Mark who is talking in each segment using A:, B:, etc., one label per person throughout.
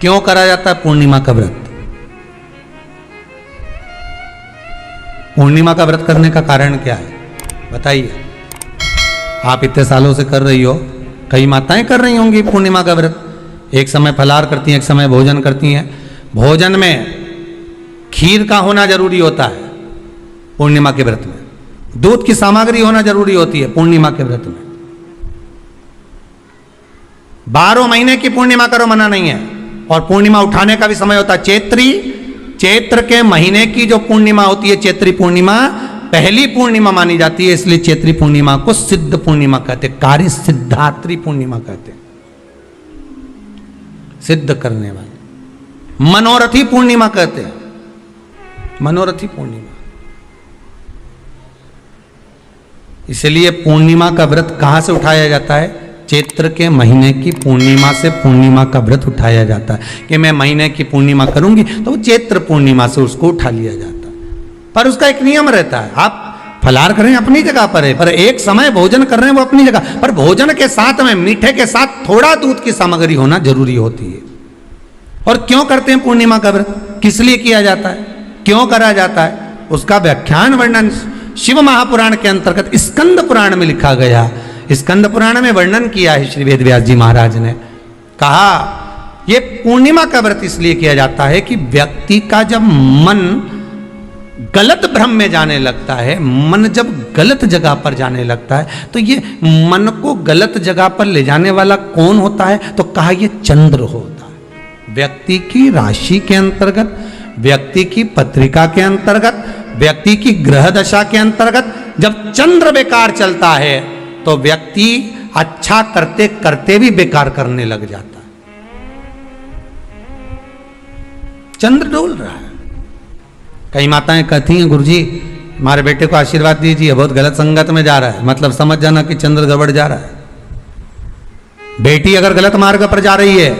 A: क्यों करा जाता है पूर्णिमा का व्रत? पूर्णिमा का व्रत करने का कारण क्या है बताइए? आप इतने सालों से कर रही हो, कई माताएं कर रही होंगी पूर्णिमा का व्रत। एक समय फलाहार करती हैं, एक समय भोजन करती हैं। भोजन में खीर का होना जरूरी होता है पूर्णिमा के व्रत में, दूध की सामग्री होना जरूरी होती है पूर्णिमा के व्रत में। 12 महीने की पूर्णिमा करो मना नहीं है, और पूर्णिमा उठाने का भी समय होता है। चैत्र के महीने की जो पूर्णिमा होती है, चैत्री पूर्णिमा पहली पूर्णिमा मानी जाती है, इसलिए चैत्री पूर्णिमा को सिद्ध पूर्णिमा कहते, कार्य सिद्धात्री पूर्णिमा कहते, सिद्ध करने वाले। मनोरथी पूर्णिमा कहते हैं, मनोरथी पूर्णिमा। इसलिए पूर्णिमा का व्रत कहां से उठाया जाता है? चैत्र के महीने की पूर्णिमा से पूर्णिमा का व्रत उठाया जाता है कि मैं महीने की पूर्णिमा करूंगी तो वो चैत्र पूर्णिमा से उसको उठा लिया जाता है। पर उसका एक नियम रहता है, आप फलाहार करें अपनी जगह पर है, पर एक समय भोजन कर रहे हैं वो अपनी जगह पर, भोजन के साथ में मीठे के साथ थोड़ा दूध की सामग्री होना जरूरी होती है। और क्यों करते हैं पूर्णिमा का व्रत, किस लिए किया जाता है, क्यों करा जाता है, उसका व्याख्यान वर्णन शिव महापुराण के अंतर्गत स्कंद पुराण में लिखा गया। स्कंद पुराण में वर्णन किया है श्री वेदव्यास जी महाराज ने। कहा ये पूर्णिमा का व्रत इसलिए किया जाता है कि व्यक्ति का जब मन गलत भ्रम में जाने लगता है, मन जब गलत जगह पर जाने लगता है, तो ये मन को गलत जगह पर ले जाने वाला कौन होता है? तो कहा ये चंद्र होता है। व्यक्ति की राशि के अंतर्गत, व्यक्ति की पत्रिका के अंतर्गत, व्यक्ति की ग्रह दशा के अंतर्गत जब चंद्र बेकार चलता है तो व्यक्ति अच्छा करते करते भी बेकार करने लग जाता है। चंद्र डोल रहा है। कई माताएं कहती हैं गुरुजी हमारे बेटे को आशीर्वाद दीजिए, बहुत गलत संगत में जा रहा है, मतलब समझ जाना कि चंद्र गड़बड़ जा रहा है। बेटी अगर गलत मार्ग पर जा रही है,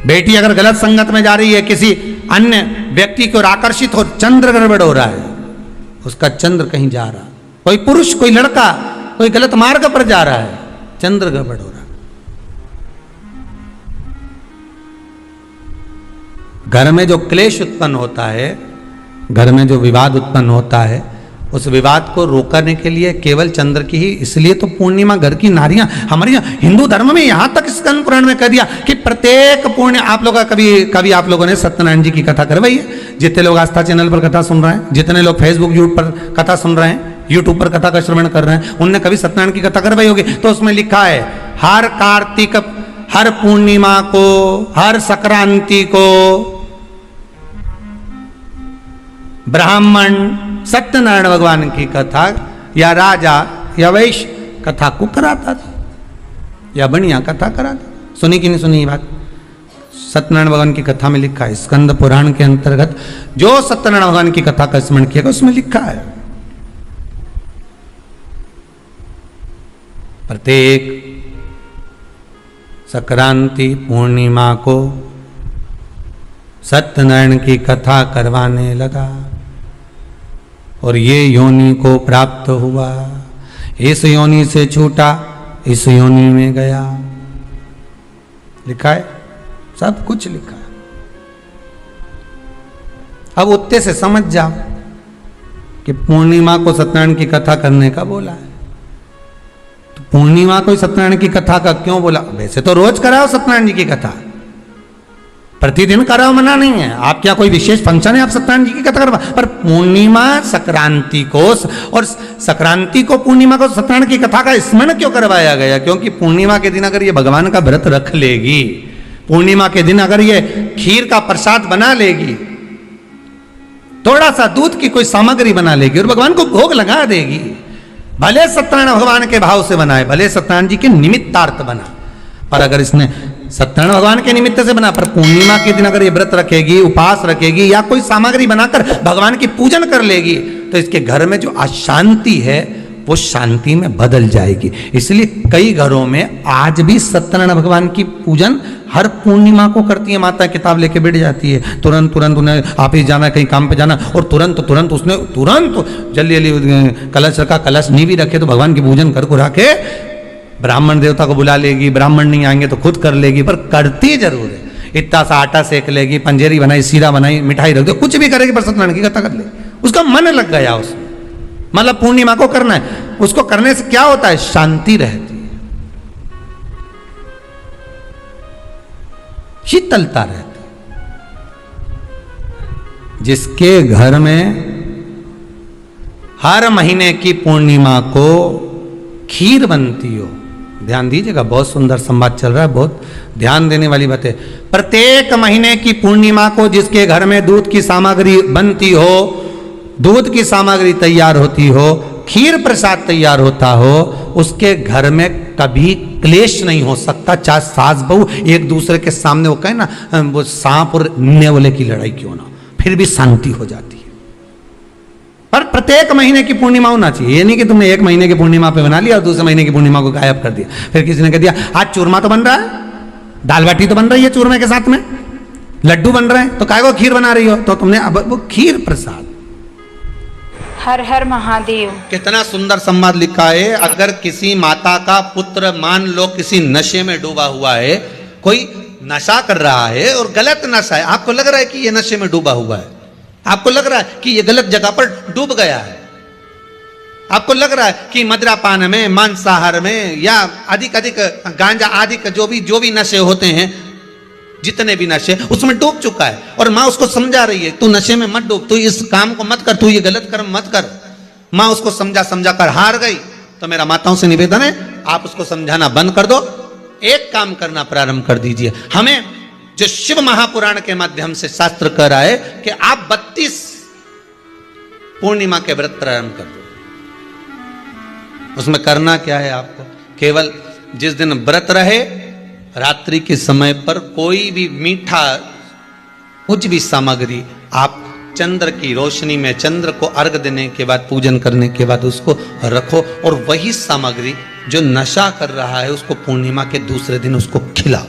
A: बेटी अगर गलत संगत में जा रही है, किसी अन्य व्यक्ति की ओर आकर्षित हो, चंद्र गड़बड़ हो रहा है, उसका चंद्र कहीं जा रहा है। कोई पुरुष, कोई लड़का कोई गलत मार्ग पर जा रहा है, चंद्र गड़बड़ हो रहा है। घर में जो क्लेश उत्पन्न होता है, घर में जो विवाद उत्पन्न होता है, उस विवाद को रोकने के लिए केवल चंद्र की ही, इसलिए तो पूर्णिमा घर की नारियां हमारे यहाँ हिंदू धर्म में यहां तक स्कंद पुराण में कह दिया कि प्रत्येक पूर्ण, आप लोग कभी आप लोगों ने सत्यनारायण जी की कथा करवाई है? जितने लोग आस्था चैनल पर कथा सुन रहे हैं, जितने लोग फेसबुक यूट्यूब पर कथा सुन रहे हैं, यूट्यूब पर कथा का श्रवण कर रहे हैं, उनने कभी सत्यनारायण की कथा करवाई होगी। तो उसमें लिखा है हर कार्तिक, हर पूर्णिमा को, हर संक्रांति को ब्राह्मण सत्यनारायण भगवान की कथा या राजा या वैश्य कथा को कराता था या बढ़िया कथा कराता। सुनी कि नहीं सुनी ये बात? सत्यनारायण भगवान की कथा में लिखा है, स्कंद पुराण के अंतर्गत जो सत्यनारायण भगवान की कथा का स्मरण किया उसमें लिखा है प्रत्येक संक्रांति पूर्णिमा को सत्यनारायण की कथा करवाने लगा और ये योनि को प्राप्त हुआ, इस योनि से छूटा, इस योनि में गया। लिखा है, सब कुछ लिखा है। अब उत्ते से समझ जाओ कि पूर्णिमा को सत्यनारायण की कथा करने का बोला है, तो पूर्णिमा को सत्यनारायण की कथा का क्यों बोला? वैसे तो रोज कराओ सत्यनारायण जी की कथा, प्रतिदिन कराओ, मना नहीं है। आप क्या कोई विशेष फंक्शन है आप सत्यनारायण जी की कथा करवा, पर पूर्णिमा संक्रांति को और संक्रांति को पूर्णिमा को सत्यनारायण की कथा का स्मरण क्यों करवाया गया? क्योंकि पूर्णिमा के दिन अगर ये भगवान का व्रत रख लेगी, पूर्णिमा के दिन अगर ये खीर का प्रसाद बना लेगी, थोड़ा सा दूध की कोई सामग्री बना लेगी और भगवान को भोग लगा देगी, भले सत्यनारायण भगवान के भाव से बनाए, भले सत्यनारायण जी के निमित्तार्थ बना, पर अगर इसने सत्यनारायण भगवान के निमित्त से बना, पर पूर्णिमा के दिन अगर ये व्रत रखेगी, उपास रखेगी या कोई सामग्री बनाकर भगवान की पूजन कर लेगी, तो इसके घर में जो अशांति है वो शांति में बदल जाएगी। इसलिए कई घरों में आज भी सत्यनारायण भगवान की पूजन हर पूर्णिमा को करती है। माता किताब लेके बैठ जाती है, तुरंत उन्हें ऑफिस जाना, कहीं काम पे जाना, और तुरंत उसने जल्दी कलश रखा, कलश नींवी रखे तो भगवान की पूजन कर को रखे ब्राह्मण देवता को बुला लेगी, ब्राह्मण नहीं आएंगे तो खुद कर लेगी, पर करती जरूर है। इतना सा आटा सेक लेगी, पंजेरी बनाई, सीरा बनाई, मिठाई रख दो, कुछ भी करेगी पर सत्यनारायण की कथा कर ले। उसका मन लग गया उसमें, मतलब पूर्णिमा को करना है। उसको करने से क्या होता है? शांति रहती है, शीतलता रहती है। जिसके घर में हर महीने की पूर्णिमा को खीर बनती हो, ध्यान दीजिएगा, बहुत सुंदर संवाद चल रहा है, बहुत ध्यान देने वाली बात है। प्रत्येक महीने की पूर्णिमा को जिसके घर में दूध की सामग्री बनती हो, दूध की सामग्री तैयार होती हो, खीर प्रसाद तैयार होता हो, उसके घर में कभी क्लेश नहीं हो सकता। चाहे सास बहू एक दूसरे के सामने वो कहे ना, वो सांप और नेवले की लड़ाई क्यों ना, फिर भी शांति हो जाती है। पर प्रत्येक महीने की पूर्णिमा होना चाहिए। ये नहीं कि तुमने एक महीने की पूर्णिमा पे बना लिया और दूसरे महीने की पूर्णिमा को गायब कर दिया। फिर किसी ने कह दिया आज चूरमा तो बन रहा है, दाल बाटी तो बन रही है चूरमे के साथ में, लड्डू बन रहे हैं, तो काय को खीर बना रही हो? तो तुमने अब वो खीर प्रसाद।
B: हर हर महादेव।
A: कितना सुंदर संवाद लिखा है। अगर किसी माता का पुत्र मान लो किसी नशे में डूबा हुआ है, कोई नशा कर रहा है और गलत नशा है, आपको लग रहा है कि ये नशे में डूबा हुआ है, आपको लग रहा है कि ये गलत जगह पर डूब गया है, आपको लग रहा है कि मदिरापान में, मांसाहार में या अधिक गांजा आदि जो भी नशे होते हैं, जितने भी नशे, उसमें डूब चुका है। और माँ उसको समझा रही है तू नशे में मत डूब, तू इस काम को मत कर, तू ये गलत कर्म मत कर। माँ उसको समझा कर हार गई। तो मेरा माताओं से निवेदन है, आप उसको समझाना बंद कर दो, एक काम करना प्रारंभ कर दीजिए। हमें जो शिव महापुराण के माध्यम से शास्त्र कह रहा है कि आप 32 पूर्णिमा के व्रत प्रारंभ कर दो। उसमें करना क्या है आपको? केवल जिस दिन व्रत रहे, रात्रि के समय पर कोई भी मीठा, कुछ भी सामग्री आप चंद्र की रोशनी में, चंद्र को अर्घ देने के बाद, पूजन करने के बाद उसको रखो, और वही सामग्री जो नशा कर रहा है उसको पूर्णिमा के दूसरे दिन उसको खिलाओ।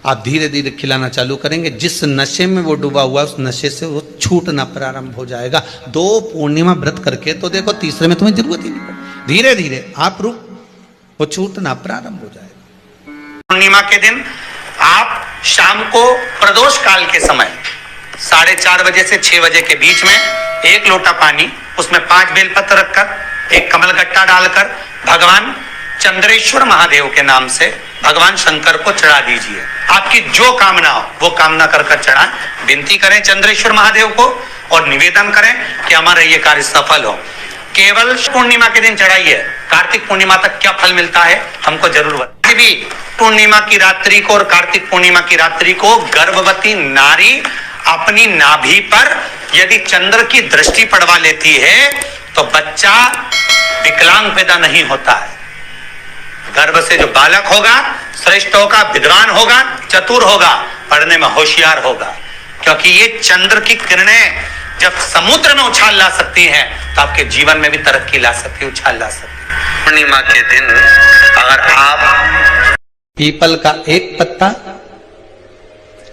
A: आप धीरे धीरे खिलाना चालू करेंगे, जिस नशे में वो डूबा हुआ उस नशे से वो छूटना प्रारंभ हो जाएगा। 2 पूर्णिमा व्रत करके तो देखो, तीसरे में तुम्हें जरूरत ही नहीं पड़ेगी। धीरे धीरे आप वो छूटना प्रारंभ हो जाएगा। पूर्णिमा के दिन आप शाम को प्रदोष काल के समय 4:30 बजे से 6 बजे के बीच में 1 लोटा पानी, उसमें 5 बेलपत्र रखकर, 1 कमलगट्टा डालकर भगवान चंद्रेश्वर महादेव के नाम से भगवान शंकर को चढ़ा दीजिए। आपकी जो कामना हो वो कामना कर चढ़ाएं, विनती करें चंद्रेश्वर महादेव को और निवेदन करें कि हमारा ये कार्य सफल हो। केवल पूर्णिमा के दिन चढ़ाइए, कार्तिक पूर्णिमा तक क्या फल मिलता है हमको जरूर बताइए। भी पूर्णिमा की रात्रि को और कार्तिक पूर्णिमा की रात्रि को गर्भवती नारी अपनी नाभि पर यदि चंद्र की दृष्टि पड़वा लेती है तो बच्चा विकलांग पैदा नहीं होता है। गर्भ से जो बालक होगा श्रेष्ठ होगा, विद्वान होगा, चतुर होगा, पढ़ने में होशियार होगा, क्योंकि ये चंद्र की किरणें जब समुद्र में उछाल ला सकती हैं तो आपके जीवन में भी तरक्की ला सकती है, उछाल ला सकती है। पूर्णिमा के दिन अगर आप पीपल का एक पत्ता,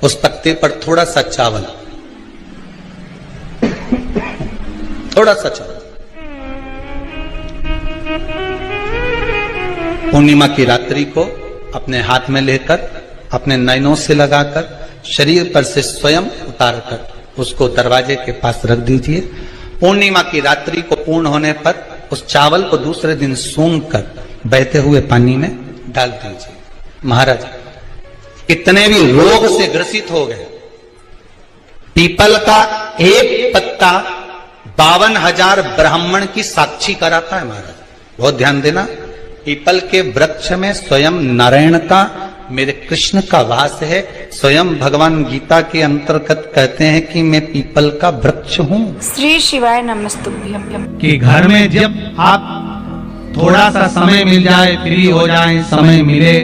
A: उस पत्ते पर थोड़ा सा चावल, थोड़ा सा चावल पूर्णिमा की रात्रि को अपने हाथ में लेकर, अपने नयनों से लगाकर, शरीर पर से स्वयं उतारकर उसको दरवाजे के पास रख दीजिए। पूर्णिमा की रात्रि को पूर्ण होने पर उस चावल को दूसरे दिन सूंघ कर बहते हुए पानी में डाल दीजिए। महाराज कितने भी रोग से ग्रसित हो गए, पीपल का एक पत्ता 52,000 ब्राह्मण की साक्षी कराता है। महाराज बहुत ध्यान देना, पीपल के वृक्ष में स्वयं नारायण का, मेरे कृष्ण का वास है। स्वयं भगवान गीता के अंतर्गत कहते हैं कि मैं पीपल का वृक्ष हूँ।
B: श्री शिवाय नमस्तुभ्यं।
A: कि घर में जब आप थोड़ा सा समय मिल जाए, फ्री हो जाए, समय मिले,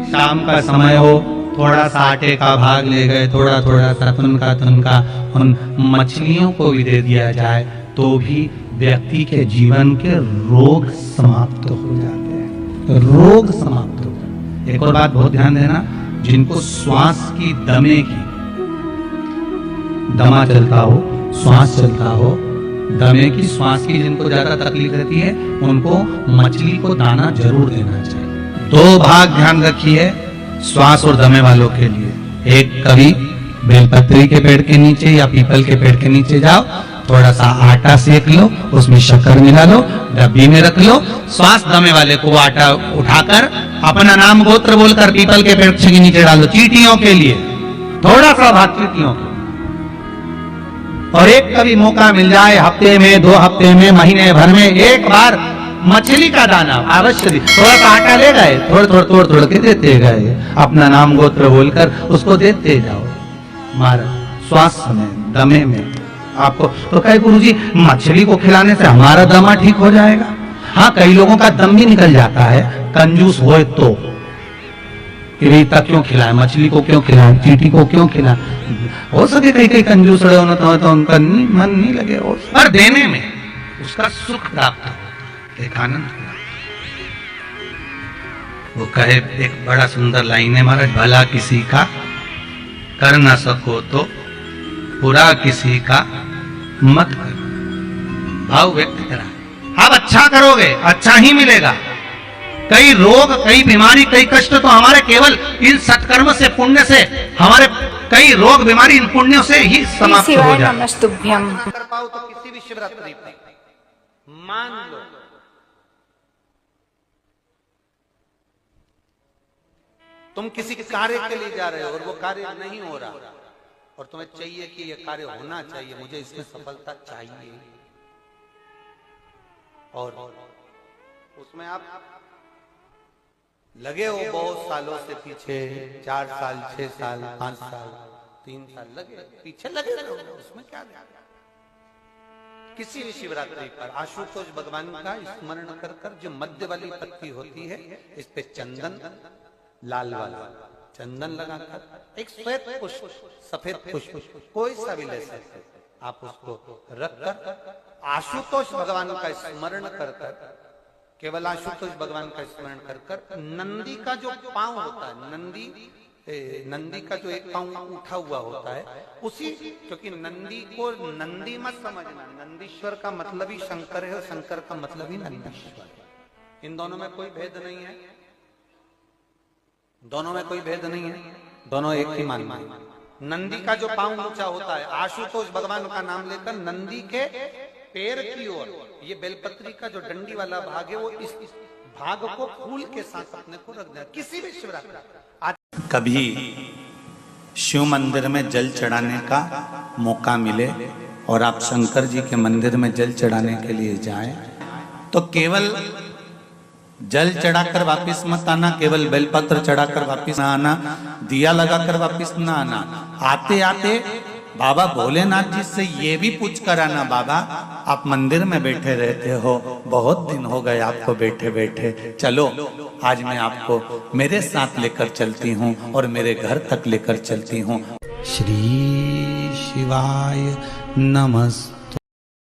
A: शाम का समय हो, थोड़ा सा आटे का भाग ले गए, थोड़ा थोड़ा सा तुनका उन मछलियों को भी दे दिया जाए तो भी व्यक्ति के जीवन के रोग समाप्त हो जाते हैं, रोग समाप्त हो जाते हैं। एक और बात बहुत ध्यान देना, जिनको श्वास की दमा चलता हो, श्वास चलता हो, दमे की, श्वास की जिनको ज्यादा तकलीफ रहती है उनको मछली को दाना जरूर देना चाहिए। 2 भाग ध्यान रखिए श्वास और दमे वालों के लिए। एक, कभी बेलपत्री के पेड़ के नीचे या पीपल के पेड़ के नीचे जाओ, थोड़ा सा आटा सेक लो, उसमें शक्कर मिला लो, डब्बी में रख लो, श्वास दमे वाले को आटा उठाकर अपना नाम गोत्र बोलकर पीपल के पेड़ के नीचे डाल दो, चींटियों के लिए थोड़ा सा भाग चींटियों के। और एक कभी मौका मिल जाए हफ्ते में, 2 हफ्ते में, महीने भर में एक बार मछली का दाना अवश्य, थोड़ा सा आटा ले गए, थोड़ के देते गए, अपना नाम गोत्र बोलकर उसको देते जाओ। मारा श्वास में, दमे में आपको तो कहे गुरुजी मछली को खिलाने से हमारा दमा ठीक हो जाएगा। हाँ, कई लोगों का दम भी निकल जाता है, कंजूस होए तो, कि भाई तक क्यों खिलाए, मछली को क्यों खिलाए, चींटी को क्यों खिलाए। हो सके कई कंजूस रहे हो तो उनका मन नहीं लगे, पर देने में उसका सुख प्राप्त हो, एक आनंद। वो कहे, एक बड़ा सुंदर लाइन है महाराज, भला किसी का कर ना सको तो बुरा किसी का मत करो। भाव व्यक्त करा, आप अच्छा करोगे अच्छा ही मिलेगा। कई रोग, कई बीमारी, कई कष्ट तो हमारे केवल इन सत्कर्म से, पुण्य से, हमारे कई रोग बीमारी इन पुण्यों से ही समाप्त हो जाए।
B: नमस्तुभ्यम।
A: कर पाओ तो किसी भी शिवरात्रि पर मान लो तुम किसी कार्य के लिए जा रहे हो और वो कार्य नहीं हो रहा और तुम्हें चाहिए कि ये कार्य होना चाहिए, मुझे इसमें सफलता चाहिए, और उसमें आप लगे हो बहुत सालों से पीछे, 4 साल, 6 साल, 5 साल, 3 साल लगे पीछे लगे रहो, उसमें क्या है? किसी भी शिवरात्रि पर आशुतोष भगवान का स्मरण कर कर जो मध्य वाली पत्ती होती है, इस पे चंदन, लाल वाला चंदन लगाकर एक श्वेत पुष्प, सफेद पुष्प, कोई सा भी ले सकते, आप उसको रखकर आशुतोष भगवान का स्मरण कर कर, केवल आशुतोष भगवान का स्मरण कर कर, नंदी का जो पांव होता है, नंदी का जो एक पांव उठा हुआ होता है, उसी, क्योंकि नंदी को नंदी मत समझना, नंदीश्वर का मतलब ही शंकर है और शंकर का मतलब ही नंदीश्वर। इन दोनों में कोई भेद नहीं है, दोनों में कोई भेद नहीं है, दोनों एक ही मान है। नंदी का जो पांव ऊंचा होता है, आशुतोष भगवान का नाम लेकर नंदी के पैर की ओर, ये बेलपत्री का जो डंडी वाला भाग है, वो इस भाग को फूल के साथ अपने को रख देना। किसी भी शिवरात्रि कभी शिव मंदिर में जल चढ़ाने का मौका मिले और आप शंकर जी के मंदिर में जल चढ़ाने के लिए जाएं, तो केवल जल चढ़ाकर वापस मत आना, केवल बेलपत्र चढ़ाकर वापस ना आना, दिया लगाकर वापस ना आना। आते आते बाबा भोलेनाथ जी से ये भी पूछ कर आना, बाबा आप मंदिर में बैठे रहते हो, बहुत दिन हो गए आपको बैठे बैठे, चलो आज मैं आपको मेरे साथ लेकर चलती हूँ और मेरे घर तक लेकर चलती हूँ। श्री शिवाय नमस्ते।